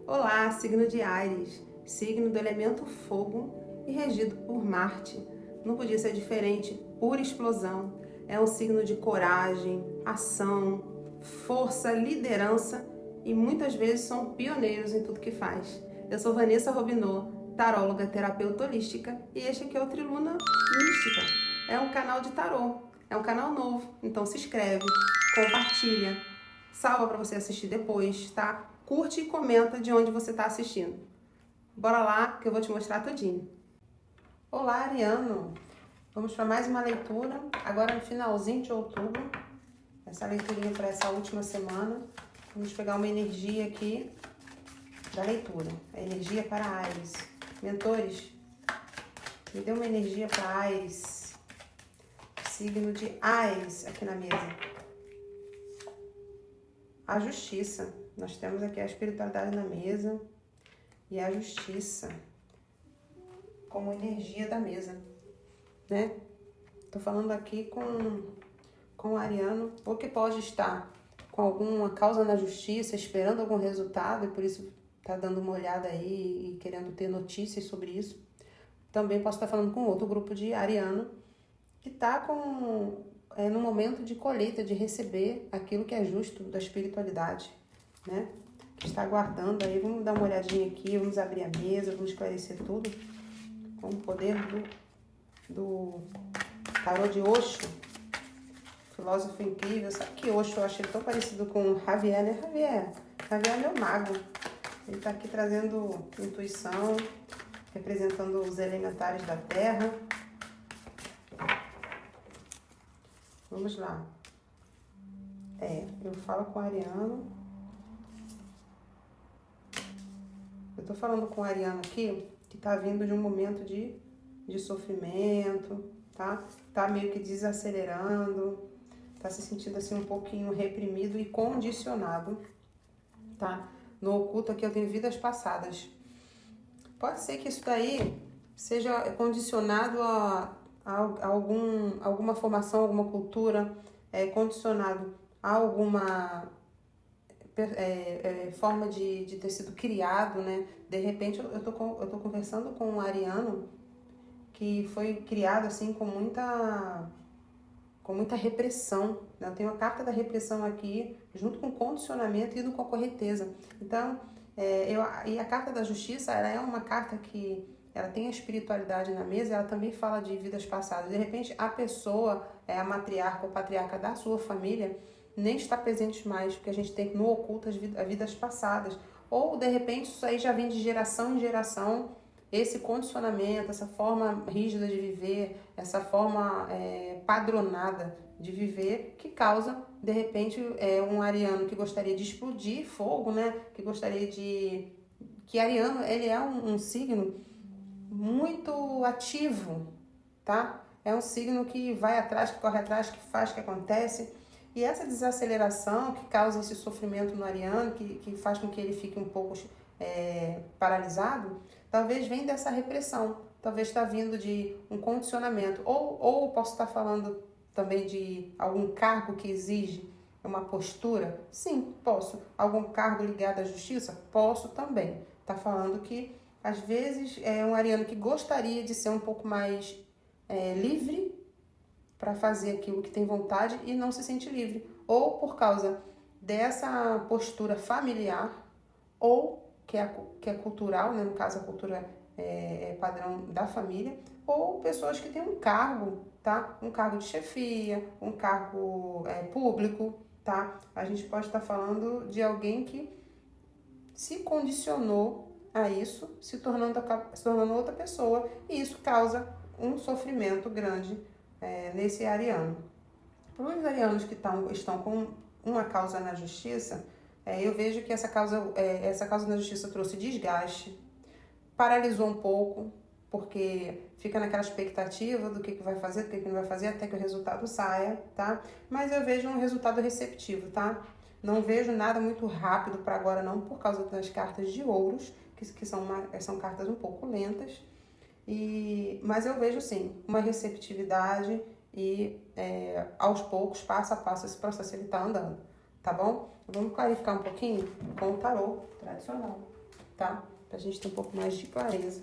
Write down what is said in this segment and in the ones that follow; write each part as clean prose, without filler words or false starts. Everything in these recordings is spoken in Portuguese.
Olá, signo de Áries, signo do elemento fogo e regido por Marte. Não podia ser diferente, pura explosão. É um signo de coragem, ação, força, liderança e muitas vezes são pioneiros em tudo que faz. Eu sou Vanessa Robinot, taróloga terapeuta holística e este aqui é o Triluna Mística. É um canal de tarô, é um canal novo, então se inscreve, compartilha, salva para você assistir depois, tá? Curte e comenta de onde você está assistindo. Bora lá que eu vou te mostrar tudinho. Olá, Ariano! Vamos para mais uma leitura, agora no finalzinho de outubro. Essa leiturinha para essa última semana. Vamos pegar uma energia aqui da leitura. A energia para Áries. Mentores, me dê uma energia para Áries. Signo de Áries aqui na mesa. A justiça. Nós temos aqui a espiritualidade na mesa e a justiça como energia da mesa, né? Tô falando aqui com o Ariano, ou que pode estar com alguma causa na justiça, esperando algum resultado e por isso tá dando uma olhada aí e querendo ter notícias sobre isso. Também posso estar falando com outro grupo de Ariano que tá no momento de colheita, de receber aquilo que é justo da espiritualidade, né? Que está aguardando aí. Vamos dar uma olhadinha aqui, vamos abrir a mesa, vamos esclarecer tudo com o poder do tarô de Osho, filósofo incrível. Sabe que Osho eu achei tão parecido com Javier, né? Javier é meu mago. Ele tá aqui trazendo intuição, representando os elementares da terra. Vamos lá. Eu falo com o Ariano. Eu tô falando com o Ariano aqui, que tá vindo de um momento de sofrimento, tá? Tá meio que desacelerando, tá se sentindo assim um pouquinho reprimido e condicionado, tá? No oculto aqui eu tenho vidas passadas. Pode ser que isso daí seja condicionado a alguma formação, alguma cultura, condicionado a alguma forma de ter sido criado, né? De repente eu tô conversando com um ariano que foi criado assim com muita repressão, né? Eu tenho a carta da repressão aqui, junto com condicionamento e com a correteza. Então, e a carta da justiça, ela é uma carta que ela tem a espiritualidade na mesa, ela também fala de vidas passadas. De repente, a pessoa, a matriarca ou patriarca da sua família, nem está presente mais, porque a gente tem no oculto as vidas passadas. Ou, de repente, isso aí já vem de geração em geração, esse condicionamento, essa forma rígida de viver, essa forma padronada de viver, que causa, de repente, um ariano que gostaria de explodir fogo, né? Que gostaria de... Que ariano, ele é um signo muito ativo, tá? É um signo que vai atrás, que corre atrás, que faz, que acontece. E essa desaceleração que causa esse sofrimento no ariano, que faz com que ele fique um pouco paralisado, talvez venha dessa repressão, talvez está vindo de um condicionamento, ou posso estar falando também de algum cargo que exige uma postura? Sim, posso. Algum cargo ligado à justiça? Posso também. Está falando que, às vezes, é um ariano que gostaria de ser um pouco mais livre para fazer aquilo que tem vontade e não se sente livre. Ou por causa dessa postura familiar, ou que é cultural, né? No caso a cultura padrão da família, ou pessoas que têm um cargo, tá? Um cargo de chefia, um cargo público, tá? A gente pode estar falando de alguém que se condicionou a isso, se tornando outra pessoa, e isso causa um sofrimento grande nesse ariano. Para os arianos que estão com uma causa na justiça, eu vejo que essa causa na justiça trouxe desgaste, paralisou um pouco, porque fica naquela expectativa do que vai fazer, do que não vai fazer, até que o resultado saia, tá? Mas eu vejo um resultado receptivo, tá? Não vejo nada muito rápido para agora não, por causa das cartas de ouros, que são cartas um pouco lentas, mas eu vejo sim uma receptividade e aos poucos, passo a passo, esse processo ele tá andando, tá bom? Vamos clarificar um pouquinho com o tarô tradicional. tá? Pra gente ter um pouco mais de clareza.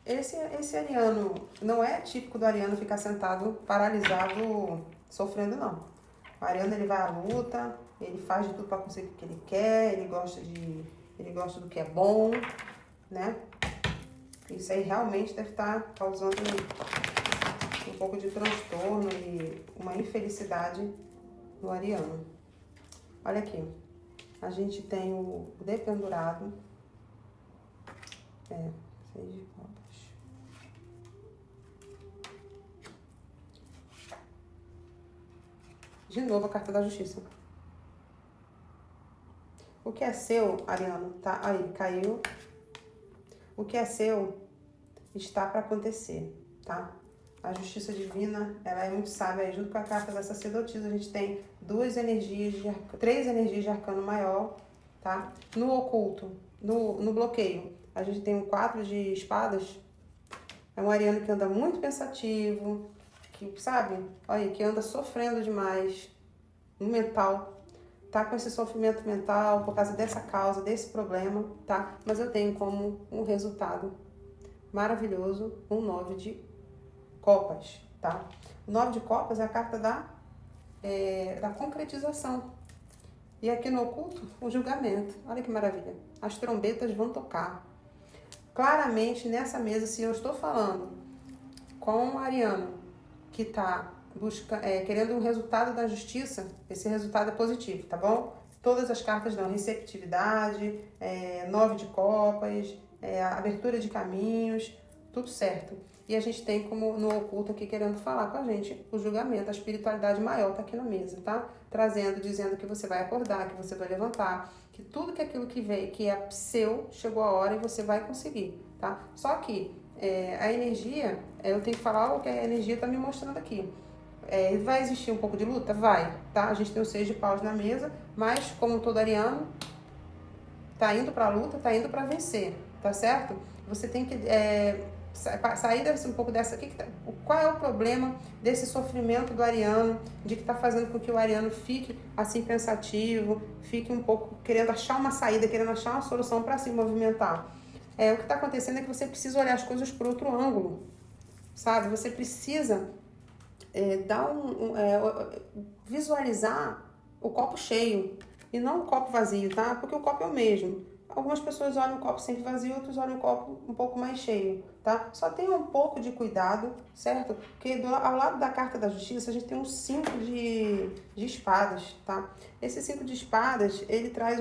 Esse ariano não é típico do ariano ficar sentado, paralisado, sofrendo, não. O ariano, ele vai à luta, ele faz de tudo para conseguir o que ele quer, ele gosta do que é bom, né? Isso aí realmente deve estar causando um pouco de transtorno e uma infelicidade no ariano. Olha aqui, a gente tem o dependurado, 6 de copas. De novo a carta da justiça. O que é seu, ariano, tá? Aí, caiu. O que é seu está para acontecer, tá? A justiça divina, ela é muito sábia. Aí, junto com a carta da sacerdotisa, a gente tem três energias de arcano maior, tá? No oculto, no bloqueio, a gente tem um 4 de espadas. É um ariano que anda muito pensativo, que, sabe? Olha, que anda sofrendo demais no mental. Tá com esse sofrimento mental por causa dessa causa, desse problema, tá? Mas eu tenho como um resultado maravilhoso um 9 de copas, tá? O 9 de copas é a carta da concretização. E aqui no oculto, o julgamento. Olha que maravilha. As trombetas vão tocar. Claramente, nessa mesa, se eu estou falando com o ariano que está querendo um resultado da justiça, esse resultado é positivo, tá bom? Todas as cartas dão receptividade, 9 de copas, abertura de caminhos, tudo certo. E a gente tem como no oculto aqui querendo falar com a gente o julgamento, a espiritualidade maior tá aqui na mesa, tá? Trazendo, dizendo que você vai acordar, que você vai levantar, que tudo que aquilo que veio, que é seu, chegou a hora e você vai conseguir, tá? Só que a energia, eu tenho que falar o que a energia tá me mostrando aqui. Vai existir um pouco de luta? Vai, tá? A gente tem o 6 de paus na mesa, mas como todo ariano, tá indo pra luta, tá indo pra vencer, tá certo? Você tem que sair um pouco dessa... qual é o problema desse sofrimento do ariano, de que tá fazendo com que o ariano fique assim pensativo, fique um pouco querendo achar uma saída, querendo achar uma solução para se movimentar? O que tá acontecendo é que você precisa olhar as coisas por outro ângulo, sabe? Você precisa visualizar o copo cheio e não o copo vazio, tá? Porque o copo é o mesmo. Algumas pessoas olham o copo sempre vazio, outros olham o copo um pouco mais cheio, tá? Só tenha um pouco de cuidado, certo? Porque ao lado da carta da justiça, a gente tem um 5 de espadas, tá? Esse 5 de espadas, ele traz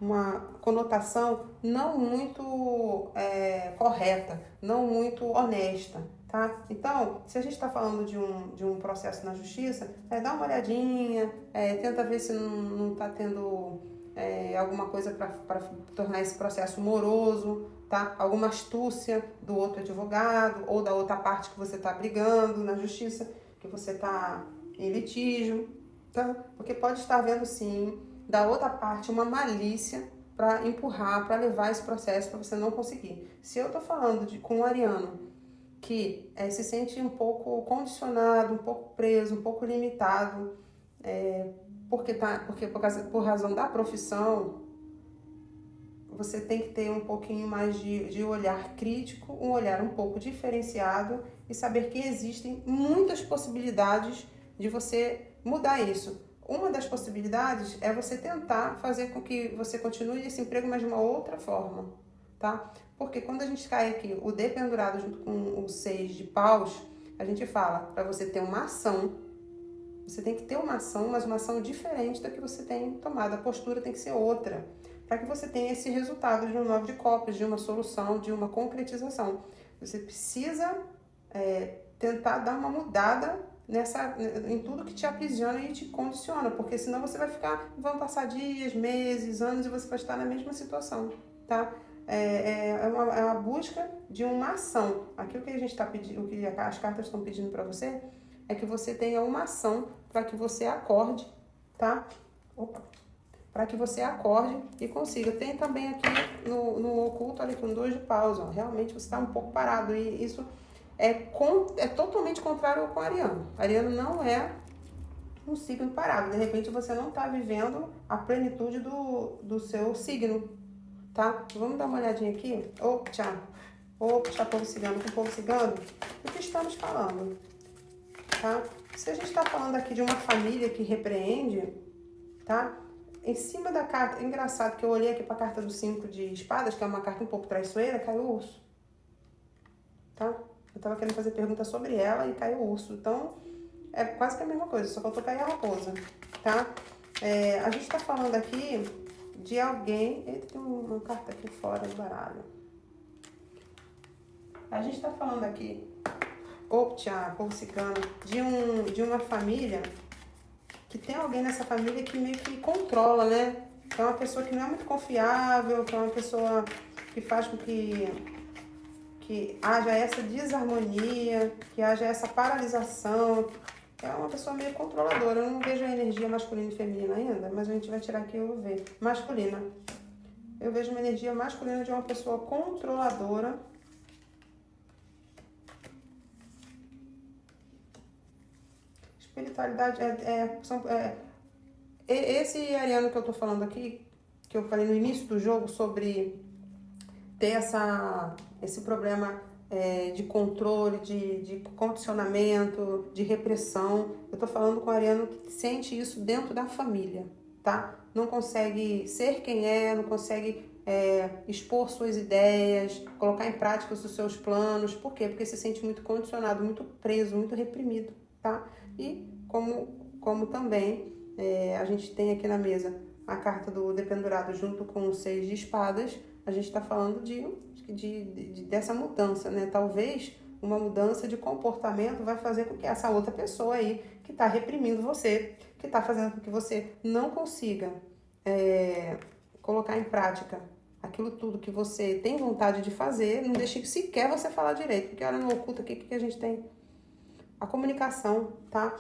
uma conotação não muito correta, não muito honesta, tá? Então, se a gente está falando de um processo na justiça, dá uma olhadinha, tenta ver se não está tendo alguma coisa para tornar esse processo moroso, tá? Alguma astúcia do outro advogado ou da outra parte que você está brigando na justiça, que você está em litígio, tá? Porque pode estar vendo, sim, da outra parte uma malícia para empurrar, para levar esse processo para você não conseguir. Se eu tô falando com um ariano que se sente um pouco condicionado, um pouco preso, um pouco limitado, por razão da profissão, você tem que ter um pouquinho mais de olhar crítico, um olhar um pouco diferenciado e saber que existem muitas possibilidades de você mudar isso. Uma das possibilidades é você tentar fazer com que você continue esse emprego, mas de uma outra forma, tá? Porque quando a gente cai aqui, o dependurado junto com o 6 de paus, a gente fala para você ter uma ação, você tem que ter uma ação, mas uma ação diferente da que você tem tomado. A postura tem que ser outra, para que você tenha esse resultado de um 9 de copas, de uma solução, de uma concretização. Você precisa tentar dar uma mudada em tudo que te aprisiona e te condiciona, porque senão você vai vão passar dias, meses, anos e você vai estar na mesma situação, tá? É uma busca de uma ação. Aquilo que a gente está pedindo, o que as cartas estão pedindo para você, é que você tenha uma ação para que você acorde, tá? Para que você acorde e consiga. Tem também aqui no oculto, olha aqui, um 2 de paus, ó. Realmente você está um pouco parado e isso é totalmente contrário ao com Ariano. Ariano não é um signo parado. De repente você não está vivendo a plenitude do seu signo, tá? Vamos dar uma olhadinha aqui. Opa, povo cigano com povo cigano. O que estamos falando, tá? Se a gente está falando aqui de uma família que repreende, tá? Em cima da carta, engraçado que eu olhei aqui para a carta do 5 de espadas, que é uma carta um pouco traiçoeira, caiu o urso, tá? Eu tava querendo fazer pergunta sobre ela e caiu o urso, então é quase que a mesma coisa, só faltou cair a raposa, tá? A gente tá falando aqui de alguém... Eita, tem uma carta aqui fora do baralho. A gente tá falando aqui, povo cigano, de uma família que tem alguém nessa família que meio que controla, né? Que é uma pessoa que não é muito confiável, que é uma pessoa que faz com que haja essa desarmonia, que haja essa paralisação. É uma pessoa meio controladora. Eu não vejo a energia masculina e feminina ainda, mas a gente vai tirar aqui e eu vou ver. Masculina. Eu vejo uma energia masculina de uma pessoa controladora. Espiritualidade esse ariano que eu tô falando aqui, que eu falei no início do jogo sobre ter esse problema de controle, de condicionamento, de repressão. Eu tô falando com o ariano que sente isso dentro da família, tá? Não consegue ser quem é, não consegue expor suas ideias, colocar em prática os seus planos. Por quê? Porque se sente muito condicionado, muito preso, muito reprimido, tá? E como também a gente tem aqui na mesa a carta do dependurado junto com o 6 de espadas, a gente está falando dessa mudança, né? Talvez uma mudança de comportamento vai fazer com que essa outra pessoa aí que está reprimindo você, que está fazendo com que você não consiga colocar em prática aquilo tudo que você tem vontade de fazer, não deixe sequer você falar direito, porque olha no oculto aqui que a gente tem a comunicação, tá?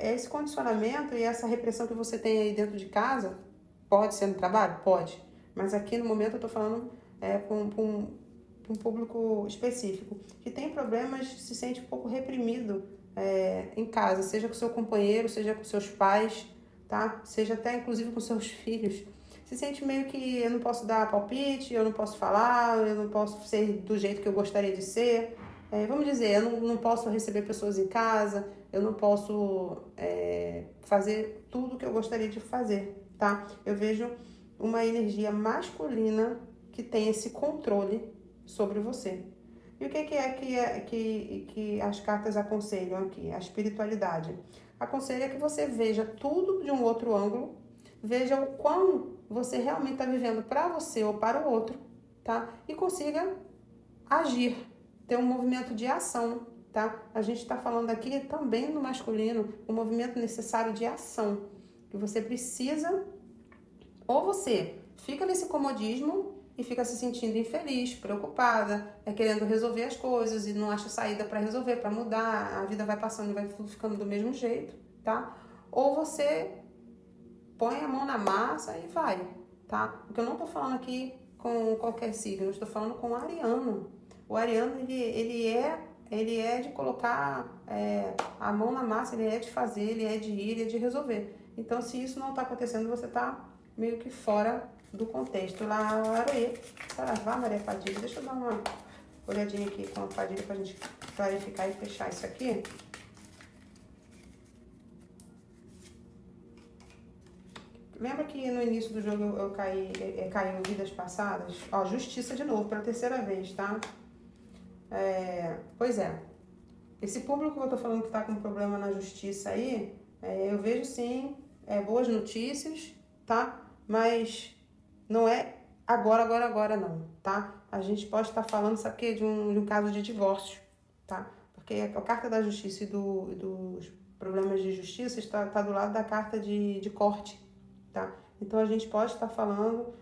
Esse condicionamento e essa repressão que você tem aí dentro de casa, pode ser no trabalho? Pode. Mas aqui no momento eu tô falando com um público específico, que tem problemas, se sente um pouco reprimido em casa, seja com seu companheiro, seja com seus pais, tá? Seja até inclusive com seus filhos. Se sente meio que eu não posso dar palpite, eu não posso falar, eu não posso ser do jeito que eu gostaria de ser. Vamos dizer, eu não posso receber pessoas em casa, eu não posso fazer tudo que eu gostaria de fazer, tá? Eu vejo uma energia masculina que tem esse controle sobre você. E o que as cartas aconselham aqui? A espiritualidade. Aconselha que você veja tudo de um outro ângulo, veja o quão você realmente está vivendo para você ou para o outro, tá? E consiga agir. Ter um movimento de ação, tá? A gente está falando aqui também no masculino, um movimento necessário de ação, que você precisa, ou você fica nesse comodismo e fica se sentindo infeliz, preocupada, querendo resolver as coisas e não acha saída para resolver, para mudar, a vida vai passando e vai ficando do mesmo jeito, tá? Ou você põe a mão na massa e vai, tá? Porque eu não tô falando aqui com qualquer signo, eu estou falando com o ariano. O ariano, ele é de colocar a mão na massa, ele é de fazer, ele é de ir, ele é de resolver. Então, se isso não está acontecendo, você está meio que fora do contexto. Lá, Aroê, Saravá, Maria Padilha. Deixa eu dar uma olhadinha aqui com a Padilha para a gente clarificar e fechar isso aqui. Lembra que no início do jogo eu caiu vidas passadas? Ó, justiça de novo, pela terceira vez, tá? Pois é, esse público que eu tô falando que tá com problema na justiça aí, eu vejo sim boas notícias, tá? Mas não é agora não, tá? A gente pode estar falando, sabe o quê? De um caso de divórcio, tá? Porque a carta da justiça e dos problemas de justiça tá do lado da carta de corte, tá? Então a gente pode estar falando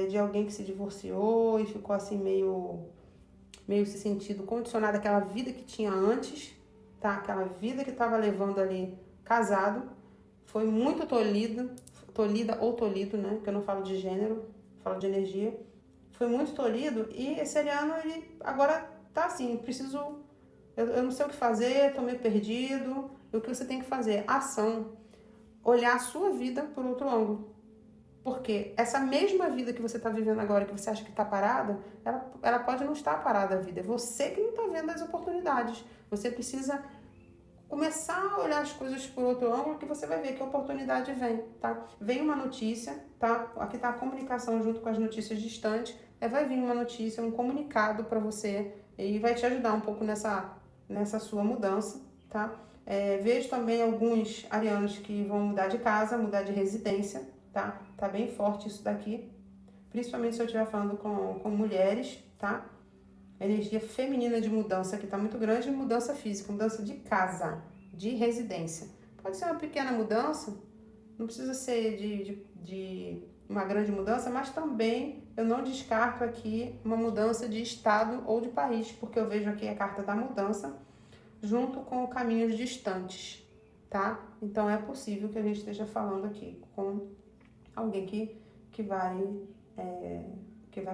de alguém que se divorciou e ficou assim meio se sentindo condicionado àquela vida que tinha antes, tá? Aquela vida que estava levando ali casado, foi muito tolhida ou tolhido, né? Que eu não falo de gênero, falo de energia. Foi muito tolhido e esse ariano, ele agora tá assim, eu não sei o que fazer, tô meio perdido. E o que você tem que fazer? Ação. olhar a sua vida por outro ângulo. Porque essa mesma vida que você está vivendo agora, que você acha que está parada, ela pode não estar parada a vida. É você que não está vendo as oportunidades. Você precisa começar a olhar as coisas por outro ângulo, que você vai ver que a oportunidade vem, tá? Vem uma notícia, tá? Aqui está a comunicação junto com as notícias distantes. Vai vir uma notícia, um comunicado para você e vai te ajudar um pouco nessa sua mudança, tá? Vejo também alguns arianos que vão mudar de casa, mudar de residência, tá? Tá bem forte isso daqui, principalmente se eu estiver falando com mulheres, tá? A energia feminina de mudança aqui tá muito grande, mudança física, mudança de casa, de residência. Pode ser uma pequena mudança, não precisa ser de uma grande mudança, mas também eu não descarto aqui uma mudança de estado ou de país, porque eu vejo aqui a carta da mudança junto com caminhos distantes, tá? Então é possível que a gente esteja falando aqui com alguém que vai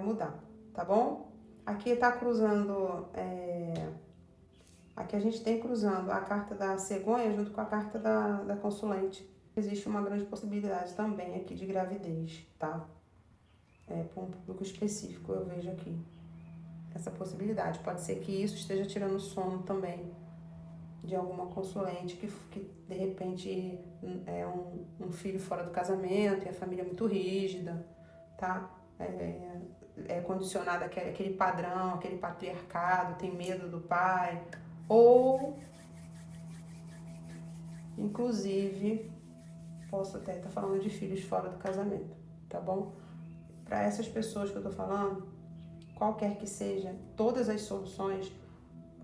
mudar, tá bom? Aqui tá cruzando, aqui a gente tem cruzando a carta da cegonha junto com a carta da consulente. Existe uma grande possibilidade também aqui de gravidez, tá? Para um público específico, eu vejo aqui essa possibilidade. Pode ser que isso esteja tirando sono também de alguma consulente que de repente é um filho fora do casamento e a família é muito rígida, tá? É condicionada àquele padrão, aquele patriarcado, tem medo do pai, ou inclusive posso até estar falando de filhos fora do casamento, tá bom? Para essas pessoas que eu tô falando, qualquer que seja, todas as soluções,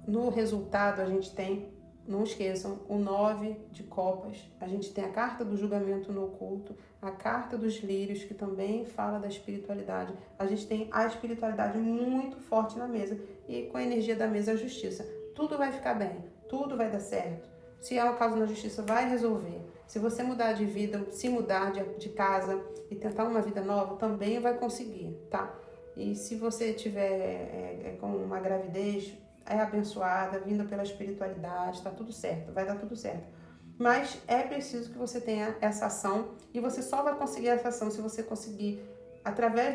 no resultado a gente tem, não esqueçam, o 9 de copas, a gente tem a carta do julgamento no oculto, a carta dos lírios, que também fala da espiritualidade. A gente tem a espiritualidade muito forte na mesa e com a energia da mesa a justiça. Tudo vai ficar bem, tudo vai dar certo. Se é o caso na justiça, vai resolver. Se você mudar de vida, se mudar de casa e tentar uma vida nova, também vai conseguir, tá? E se você tiver com uma gravidez, é abençoada, vinda pela espiritualidade, tá tudo certo, vai dar tudo certo. Mas é preciso que você tenha essa ação e você só vai conseguir essa ação se você conseguir através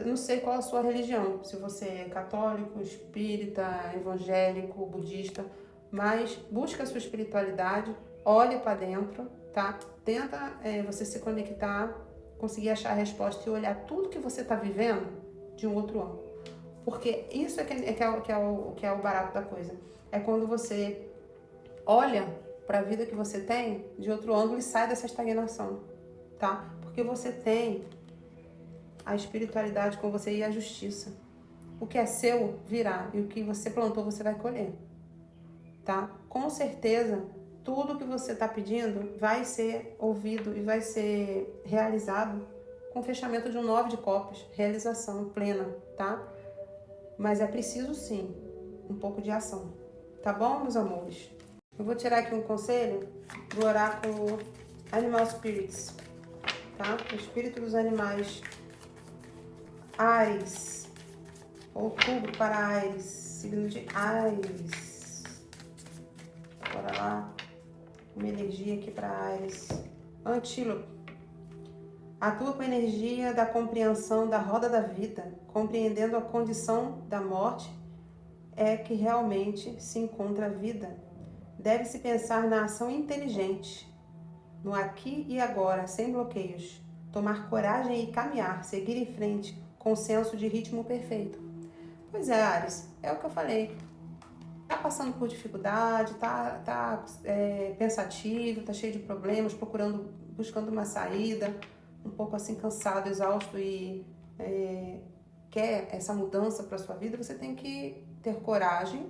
não sei qual a sua religião, se você é católico, espírita, evangélico, budista, mas busca a sua espiritualidade, olhe para dentro, tá? Tenta você se conectar, conseguir achar a resposta e olhar tudo que você está vivendo de um outro ângulo. Porque isso que é o barato da coisa. É quando você olha para a vida que você tem de outro ângulo e sai dessa estagnação, tá? Porque você tem a espiritualidade com você e a justiça. O que é seu virá e o que você plantou você vai colher, tá? Com certeza, tudo que você está pedindo vai ser ouvido e vai ser realizado com o fechamento de um 9 de copas, realização plena, tá? Mas é preciso sim um pouco de ação, tá bom, meus amores? Eu vou tirar aqui um conselho do oráculo Animal Spirits, tá? O espírito dos animais. Áries, outubro para Áries, signo de Áries. Bora lá, uma energia aqui para Áries. Antílope. Atua com a energia da compreensão da roda da vida, compreendendo a condição da morte é que realmente se encontra a vida. Deve-se pensar na ação inteligente, no aqui e agora, sem bloqueios. Tomar coragem e caminhar, seguir em frente, com senso de ritmo perfeito. Pois é, Áries, é o que eu falei. Tá passando por dificuldade, tá pensativo, tá cheio de problemas, buscando uma saída, um pouco assim cansado, exausto e quer essa mudança para sua vida, você tem que ter coragem,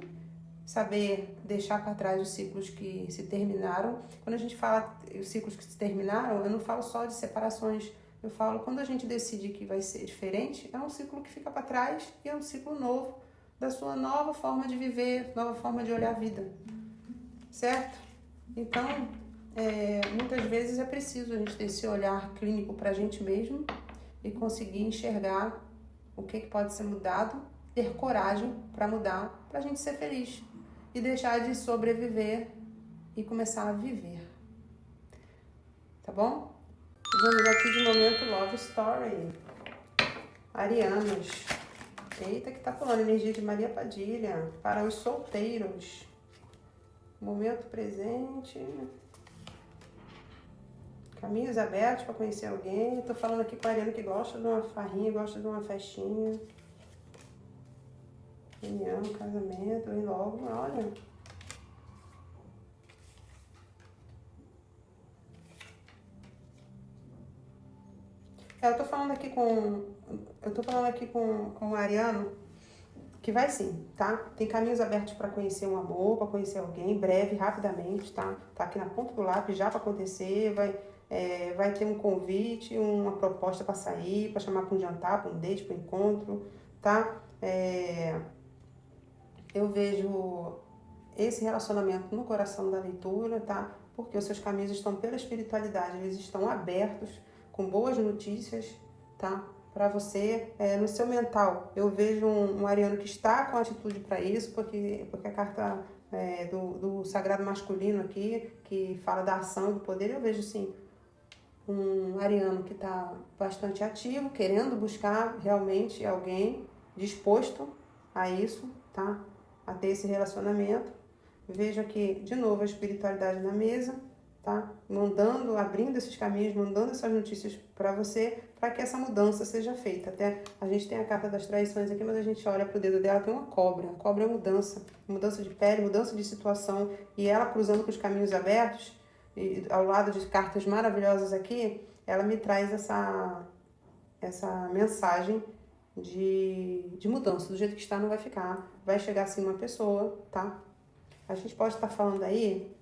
saber deixar para trás os ciclos que se terminaram. Quando a gente fala os ciclos que se terminaram, eu não falo só de separações, eu falo quando a gente decide que vai ser diferente, é um ciclo que fica para trás e é um ciclo novo da sua nova forma de viver, nova forma de olhar a vida, certo? Então, muitas vezes é preciso a gente ter esse olhar clínico para a gente mesmo e conseguir enxergar o que pode ser mudado, ter coragem para mudar, para a gente ser feliz e deixar de sobreviver e começar a viver. tá bom? Vamos aqui de momento Love Story. Arianas. Eita, que tá pulando energia de Maria Padilha. Para os solteiros. Momento presente. Caminhos abertos para conhecer alguém. Tô falando aqui com a Ariana que gosta de uma farrinha, gosta de uma festinha. União, casamento, e logo, olha. Eu tô falando aqui com o Ariano que vai sim, tá? Tem caminhos abertos para conhecer um amor, para conhecer alguém, breve, rapidamente, tá? Tá aqui na ponta do lápis já para acontecer, vai ter um convite, uma proposta para sair, para chamar para um jantar, para um date, para um encontro, tá? Eu vejo esse relacionamento no coração da leitura, tá? Porque os seus caminhos estão pela espiritualidade, eles estão abertos, com boas notícias, tá? Para você, no seu mental, eu vejo um ariano que está com atitude para isso, porque a carta do sagrado masculino aqui, que fala da ação, do poder, eu vejo sim um ariano que está bastante ativo, querendo buscar realmente alguém disposto a isso, tá? A ter esse relacionamento. Vejo aqui de novo a espiritualidade na mesa, tá? Abrindo esses caminhos, mandando essas notícias para você, para que essa mudança seja feita. Até a gente tem a carta das traições aqui, mas a gente olha pro dedo dela, tem uma cobra. A cobra é mudança de pele, mudança de situação, e ela cruzando com os caminhos abertos, e ao lado de cartas maravilhosas aqui, ela me traz essa mensagem de mudança. Do jeito que está, não vai ficar. Vai chegar assim uma pessoa, tá? A gente pode estar falando aí,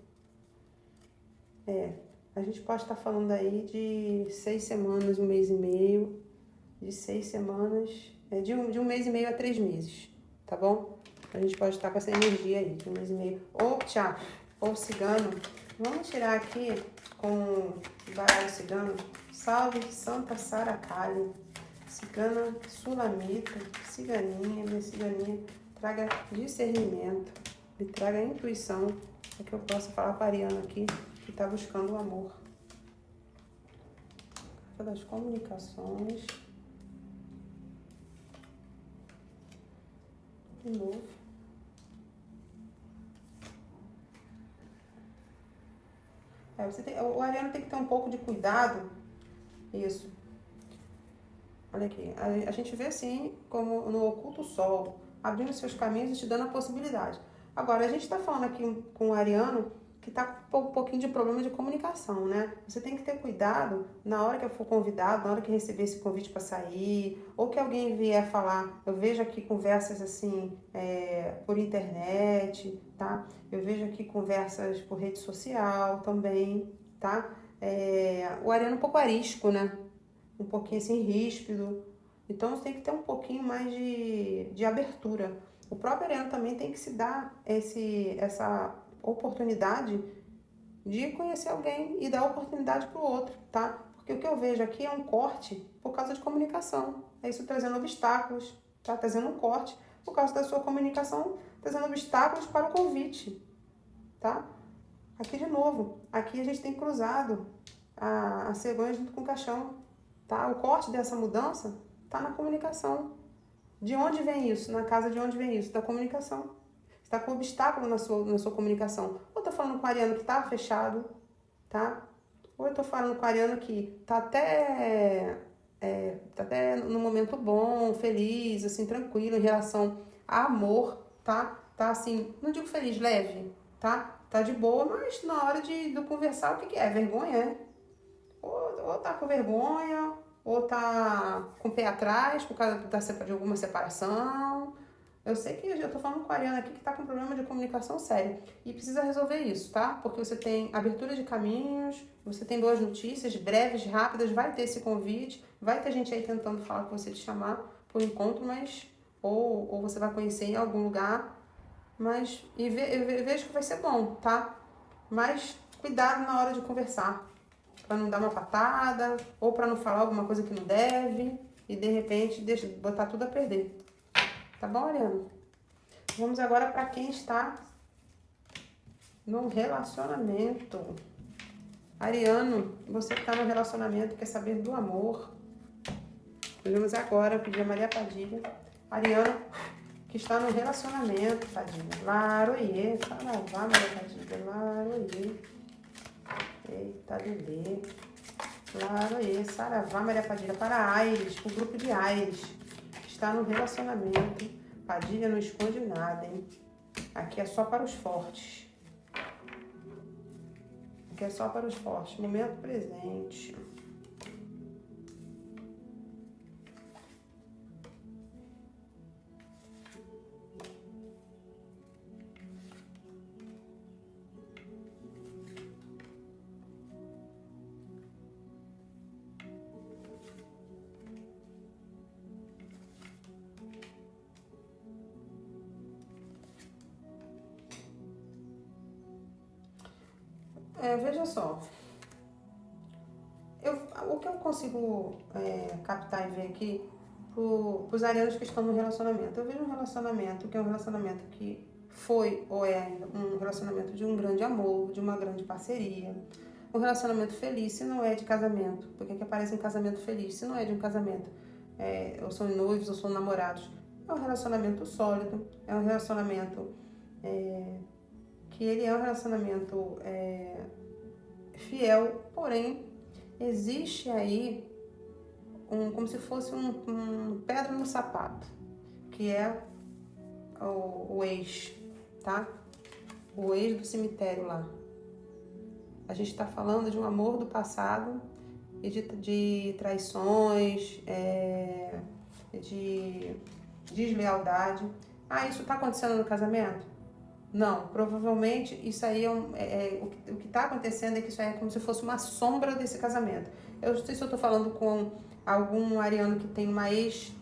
de 6 semanas, 1 mês e meio, de 6 semanas, de um mês e meio a 3 meses, tá bom? A gente pode estar com essa energia aí, de 1 mês e meio. Ou cigano. Vamos tirar aqui com o baralho cigano. Salve Santa Sara Kali, cigana sulamita, ciganinha, minha ciganinha, traga discernimento, me traga intuição, para que eu possa falar para a Ariana aqui, que está buscando o amor. Carta das comunicações. De novo. O ariano tem que ter um pouco de cuidado. Isso. Olha aqui. A gente vê assim, como no oculto sol, abrindo seus caminhos e te dando a possibilidade. Agora, a gente está falando aqui com o ariano que está com um pouquinho de problema de comunicação, né? Você tem que ter cuidado na hora que eu for convidado, na hora que receber esse convite para sair, ou que alguém vier falar. Eu vejo aqui conversas assim, por internet, tá? Eu vejo aqui conversas por rede social também, tá? O ariano é um pouco arisco, né? Um pouquinho assim ríspido. Então você tem que ter um pouquinho mais de abertura. O próprio ariano também tem que se dar essa oportunidade de conhecer alguém e dar oportunidade para o outro, tá? Porque o que eu vejo aqui é um corte por causa de comunicação. É isso trazendo obstáculos, tá? Trazendo um corte por causa da sua comunicação, trazendo obstáculos para o convite, tá? Aqui de novo, aqui a gente tem cruzado a cegonha junto com o caixão, tá? O corte dessa mudança tá na comunicação. De onde vem isso? Na casa de onde vem isso? Da comunicação. Você tá com obstáculo na sua comunicação. Ou eu tô falando com o ariano que tá fechado, tá? Ou eu tô falando com o ariano que tá até no momento bom, feliz, assim, tranquilo em relação a amor, tá? Tá assim, não digo feliz, leve, tá? Tá de boa, mas na hora de conversar, o que é? Vergonha, é? Ou tá com vergonha, ou tá com o pé atrás por causa de alguma separação. Eu sei que eu tô falando com a Ariana aqui que tá com problema de comunicação sério e precisa resolver isso, tá? Porque você tem abertura de caminhos, você tem boas notícias, breves, rápidas, vai ter esse convite, vai ter gente aí tentando falar com você, te chamar por encontro, mas ou você vai conhecer em algum lugar, mas eu vejo que vai ser bom, tá? Mas cuidado na hora de conversar, para não dar uma patada ou para não falar alguma coisa que não deve e de repente botar tudo a perder. Tá bom, Ariana? Vamos agora para quem está no relacionamento. Ariano, você que está no relacionamento, quer saber do amor. Vamos agora pedir a Maria Padilha. Ariano, que está no relacionamento, Padilha. Laroie, saravá, Maria Padilha. Laroie. Eita, Lelê. Laroie, saravá, Maria Padilha. Para Aires, o grupo de Aires. Está no relacionamento. Padilha não esconde nada, hein? Aqui é só para os fortes. Aqui é só para os fortes. Momento presente. Veja só, o que eu consigo captar e ver aqui para os arianos que estão no relacionamento. Eu vejo um relacionamento que é um relacionamento que foi ou é ainda um relacionamento de um grande amor, de uma grande parceria, um relacionamento feliz, se não é de casamento, porque aqui aparece um casamento feliz, se não é de um casamento, ou são noivos ou são namorados, é um relacionamento sólido, é um relacionamento que ele é um relacionamento fiel, porém existe aí como se fosse um pedra no sapato, que é o ex, tá? O ex do cemitério lá. A gente está falando de um amor do passado e de traições, de deslealdade. Isso está acontecendo no casamento? Não, provavelmente isso aí o que está acontecendo é que isso aí é como se fosse uma sombra desse casamento. Eu não sei se eu estou falando com algum ariano que tem uma ex,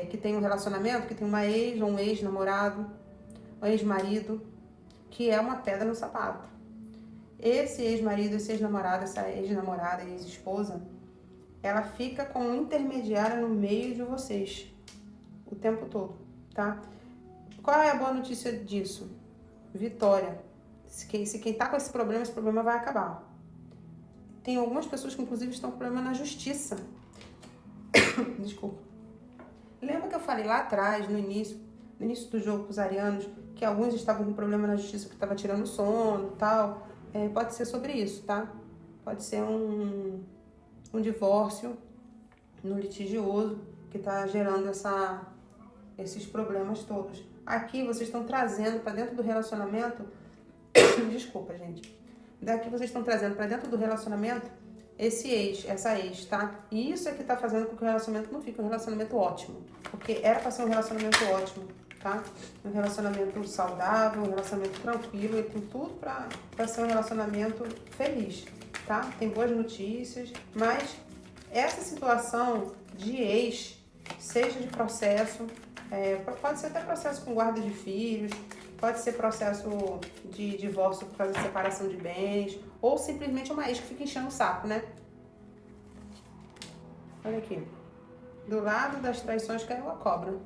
que tem um relacionamento, que tem uma ex ou um ex-namorado, um ex-marido, que é uma pedra no sapato. Esse ex-marido, esse ex-namorado, essa ex-namorada, ex-esposa, ela fica como intermediária no meio de vocês o tempo todo, tá? Qual é a boa notícia disso? Vitória. Se quem tá com esse problema vai acabar. Tem algumas pessoas que inclusive estão com problema na justiça. Desculpa. Lembra que eu falei lá atrás, no início do jogo com os arianos, que alguns estavam com problema na justiça que estava tirando sono e tal? Pode ser sobre isso, tá? Pode ser um divórcio no litigioso que está gerando esses problemas todos. Aqui vocês estão trazendo para dentro do relacionamento, desculpa, gente. Daqui vocês estão trazendo para dentro do relacionamento esse ex, essa ex, tá? E isso é que tá fazendo com que o relacionamento não fique um relacionamento ótimo. Porque era para ser um relacionamento ótimo, tá? Um relacionamento saudável, um relacionamento tranquilo, ele tem tudo para ser um relacionamento feliz, tá? Tem boas notícias, mas essa situação de ex, seja de processo, pode ser até processo com guarda de filhos, pode ser processo de divórcio por causa de separação de bens, ou simplesmente uma ex que fica enchendo o saco, né? Olha aqui. Do lado das traições caiu a cobra,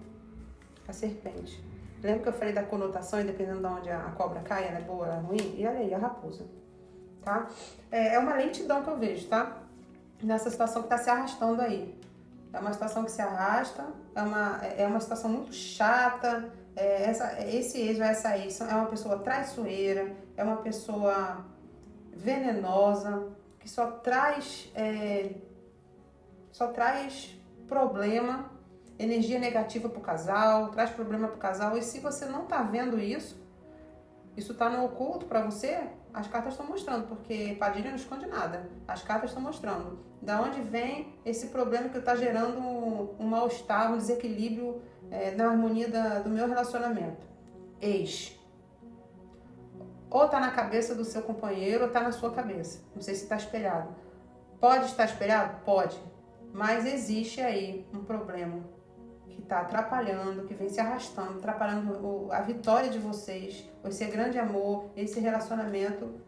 a serpente. Lembra que eu falei da conotação e dependendo de onde a cobra cai, ela é boa, ela é ruim? E olha aí, a raposa, tá? É uma lentidão que eu vejo, tá? Nessa situação que está se arrastando aí. É uma situação que se arrasta, é uma situação muito chata. Esse ex ou essa ex é uma pessoa traiçoeira, é uma pessoa venenosa, que só traz problema, energia negativa pro casal, traz problema pro casal. E se você não tá vendo isso tá no oculto para você, as cartas estão mostrando, porque Padilha não esconde nada. As cartas estão mostrando da onde vem esse problema que está gerando um mal-estar, um desequilíbrio na harmonia do meu relacionamento. Ex. Ou tá na cabeça do seu companheiro ou tá na sua cabeça. Não sei se está espelhado. Pode estar espelhado? Pode. Mas existe aí um problema que está atrapalhando, que vem se arrastando, atrapalhando a vitória de vocês, esse grande amor, esse relacionamento.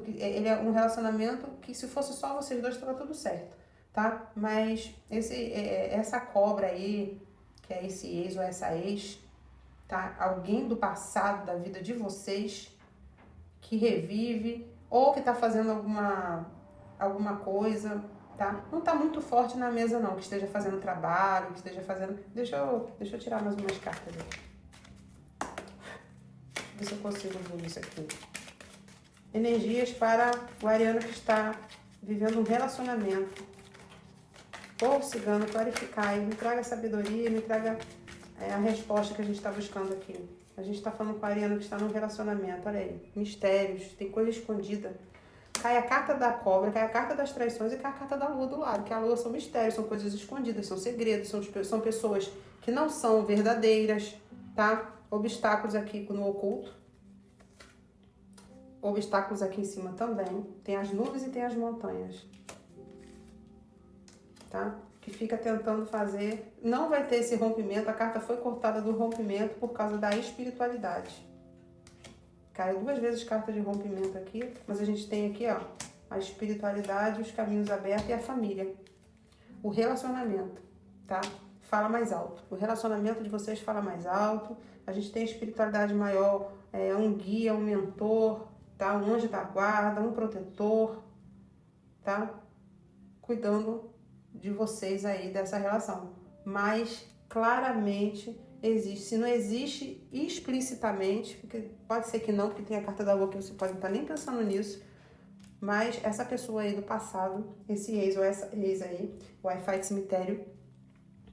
Ele é um relacionamento que se fosse só vocês dois estava tudo certo, tá? Mas essa cobra aí, que é esse ex ou essa ex, tá? Alguém do passado da vida de vocês que revive ou que tá fazendo alguma coisa, tá? Não tá muito forte na mesa não, que esteja fazendo trabalho, que esteja fazendo... Deixa eu tirar mais umas cartas aqui. Deixa eu ver se eu consigo ver isso aqui. Energias para o ariano que está vivendo um relacionamento. Ô, cigano, clarificar, me traga sabedoria, me traga a resposta que a gente está buscando aqui. A gente está falando com o ariano que está num relacionamento, olha aí. Mistérios, tem coisa escondida. Cai a carta da cobra, cai a carta das traições e cai a carta da lua do lado. Que a lua são mistérios, são coisas escondidas, são segredos, são pessoas que não são verdadeiras, tá? Obstáculos aqui no oculto. Obstáculos aqui em cima também. Tem as nuvens e tem as montanhas. Tá? Que fica tentando fazer, não vai ter esse rompimento, a carta foi cortada do rompimento por causa da espiritualidade. Caiu 2 vezes carta de rompimento aqui, mas a gente tem aqui, ó, a espiritualidade, os caminhos abertos e a família. O relacionamento, tá? Fala mais alto. O relacionamento de vocês fala mais alto. A gente tem espiritualidade maior, um guia, um mentor, tá? Um anjo da guarda, um protetor, tá? Cuidando de vocês aí dessa relação, mas claramente existe. Se não existe explicitamente, porque pode ser que não, porque tem a carta da lua que você pode não estar nem pensando nisso, mas essa pessoa aí do passado, esse ex ou essa ex aí, o Wi-Fi de cemitério,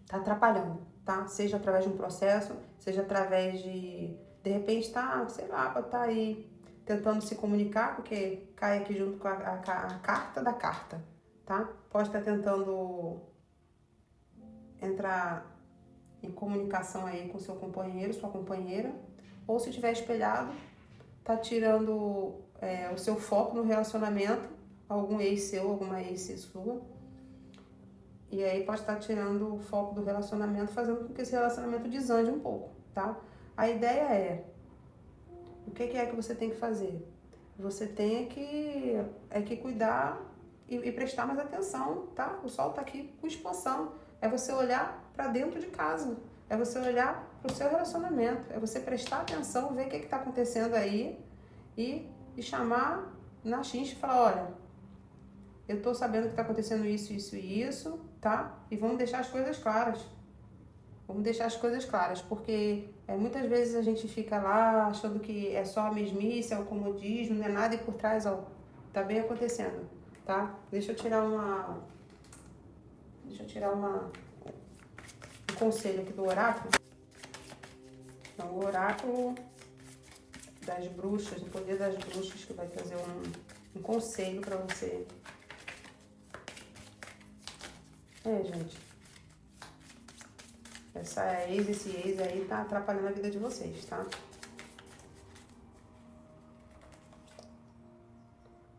tá atrapalhando, tá? Seja através de um processo, seja através de repente tá, sei lá, tá aí tentando se comunicar, porque cai aqui junto com a carta da carta. Tá? Pode estar tentando entrar em comunicação aí com seu companheiro, sua companheira, ou se tiver espelhado, tá tirando o seu foco no relacionamento, algum ex seu, alguma ex sua, e aí pode estar tirando o foco do relacionamento, fazendo com que esse relacionamento desande um pouco, tá? A ideia o que é que você tem que fazer? Você tem que cuidar e prestar mais atenção, tá? O sol tá aqui com expansão. É você olhar para dentro de casa. É você olhar para o seu relacionamento. É você prestar atenção, ver o que está acontecendo aí e chamar na chincha e falar, olha, eu tô sabendo que está acontecendo isso, isso e isso, tá? E vamos deixar as coisas claras. Vamos deixar as coisas claras, porque muitas vezes a gente fica lá achando que é só a mesmice, é o comodismo, não é nada, e por trás, ó, tá bem acontecendo. Tá? Deixa eu tirar um conselho aqui do oráculo. Então, o oráculo das bruxas, o poder das bruxas, que vai trazer um conselho pra você. Gente. Esse ex aí tá atrapalhando a vida de vocês, tá?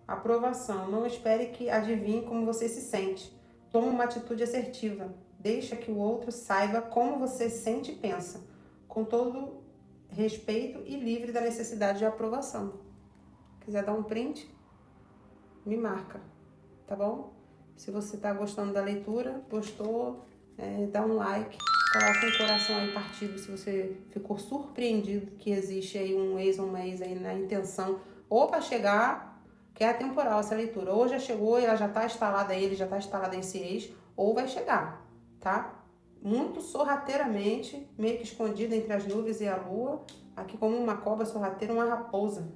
Aprovação. Não espere que adivinhe como você se sente. Toma uma atitude assertiva. Deixa que o outro saiba como você sente e pensa, com todo respeito e livre da necessidade de aprovação. Quiser dar um print, me marca, tá bom? Se você tá gostando da leitura, gostou, dá um like, coloca um coração aí partido se você ficou surpreendido que existe aí um ex ou uma ex aí na intenção, ou para chegar, que é atemporal essa leitura, ou já chegou e ela já tá instalada, ele já tá instalado esse ex, ou vai chegar, tá? Muito sorrateiramente, meio que escondida entre as nuvens e a lua, aqui como uma cobra sorrateira, uma raposa,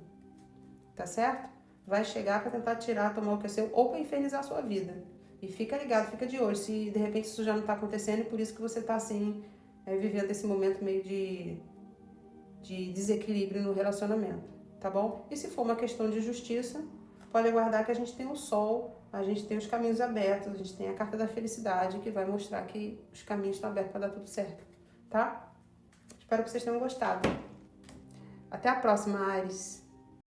tá certo? Vai chegar para tentar tirar, tomar o que é seu, ou para infernizar a sua vida. E fica ligado, fica de olho, se de repente isso já não tá acontecendo, e por isso que você tá assim, vivendo esse momento meio de desequilíbrio no relacionamento, tá bom? E se for uma questão de justiça, pode aguardar que a gente tem o sol, a gente tem os caminhos abertos, a gente tem a carta da felicidade, que vai mostrar que os caminhos estão abertos para dar tudo certo, tá? Espero que vocês tenham gostado. Até a próxima, Ares.